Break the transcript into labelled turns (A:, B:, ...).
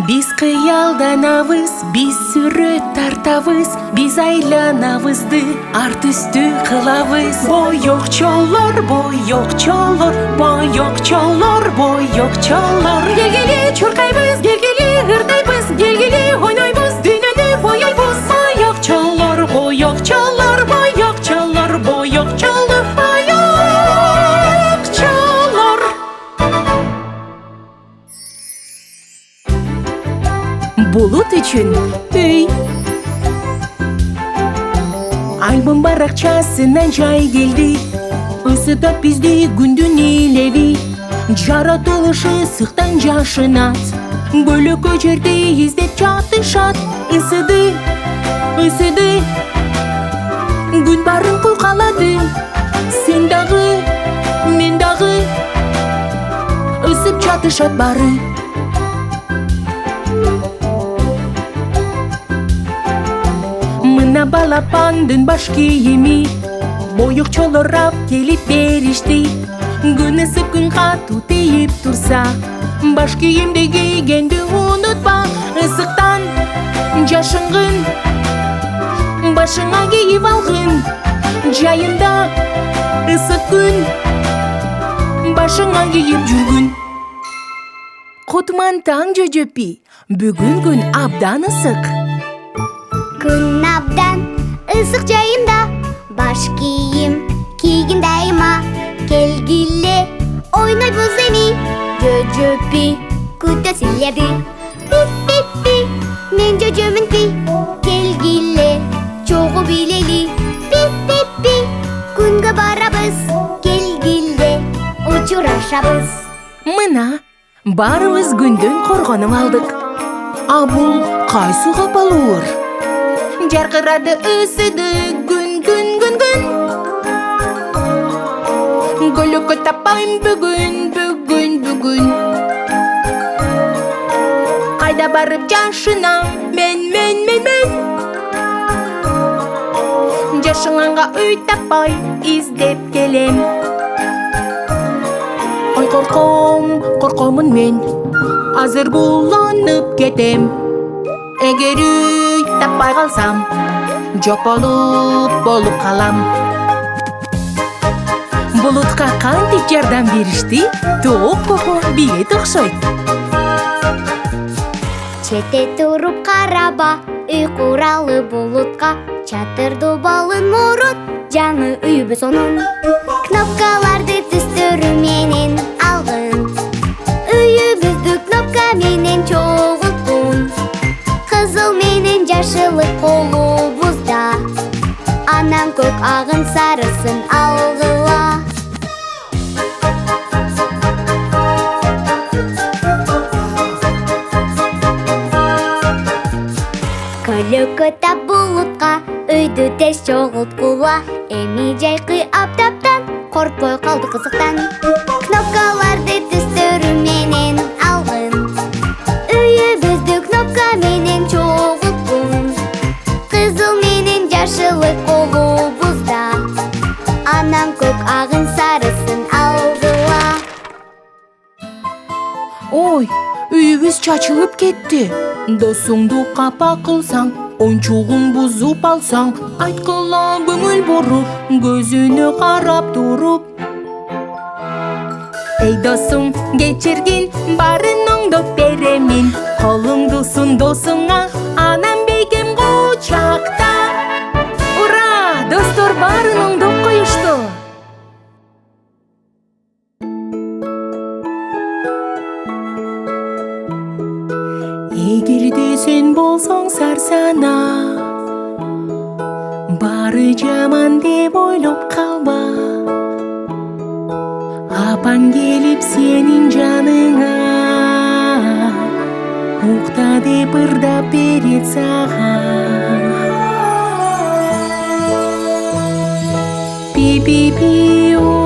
A: Biz kıyaldanabыз, biz sürüt tartabız, biz aylanabızdı, art üstü kılavız. Boyokçollar, boyokçollar, boyokçollar, boyokçollar. Gelgeli çurkaybız, gelgeli hırdaybız, gelgeli oynaybız, düneni boyaybız. Boyokçollar, boyokçollar, boyokçollar, boyokçollar, boyokçollar. Bulut için üy. Albüm barakçasından çay geldi. Isıtıp bizdi gündün ileri. Jaratılışı sıktan yaşınat. Gölü köçerdi izlep çatışat. Isıdı, ısıdı. Gün barın kuyqaladı. Sen dağı, men dağı. Isıp çatışat barı. Mına balapandın baş kiyimi. Boyokçollar rap gelip berişti. Gün ısıp gün katı deyip tursa. Baş kiyimde giygendi unutma. Isıktan yaşıngın. Başına giyip algın. Jayında ısık gün. Başına giyip жүргün. Kutman taң jöjöpi. Bugün gün abdan ısık.
B: Gün abdan ısık jayında. Baş kiyim kiygin daima. Kelgille oynaybыз emi. Jöjöpi kuda sillerdi. Pip pip pip men jöjömün pi. Kelgille çoğu bileli. Pip pip pip күнгө барабыз. Kelgille учурашабыз.
A: Мына барыбыз күндөн коргонуп алдык. А бул кайсы капалуур? Жаркырады ысыды күн. Гөлөккө таппайм бүгүн. Кайда барып жашынам мен. Жашынганга үй таппай издеп келем. Ой коркомун мен. Азыр буланып кетем. Эгер үй таппай калсам, жополуп болуп калам. Булутка кантип жардам беришти? Топ кoko билет окшойт.
B: Чете туруп караба, үй куралы булутка. Чатырды балын мурут, жаңы үйбүз онун. Кнопкаларды түстөрү менен алгын. Үйүбүздү кнопка менен чогулткун. Кызыл менен жашылы колубузда. Анан көк агын сарысын алгыла. Көлөккө тап булутка, өйдү тез чогулткула. Эми жайкы аптаптан, коркпой калды кызыктан. Кнопкаларды түстөрү менен алгын. Үйүбүздү кнопка менен чогулткун. Кызыл менен жашылы колубузда. Анан көк агын сарысын алгыла.
A: Ой, үйүбүз чачылып кетти. Досуңду капа кылсаң, ойнчугун бузуп алсаң, айткыла көңүл буруп, көзүнө карап туруп. Эй досуң, кечиргин, барын оңдоп беремин. Колуңду сун досуңа, анан бейгем кучакта. Ура! Достор барын оңдоп коюшту. Эгерде сен болсоң сарсана, бары жаман деп ойлоп калба. Апаң келип сенин жаныңа, укта деп ырдап берет сага. Пи-пи-пи-у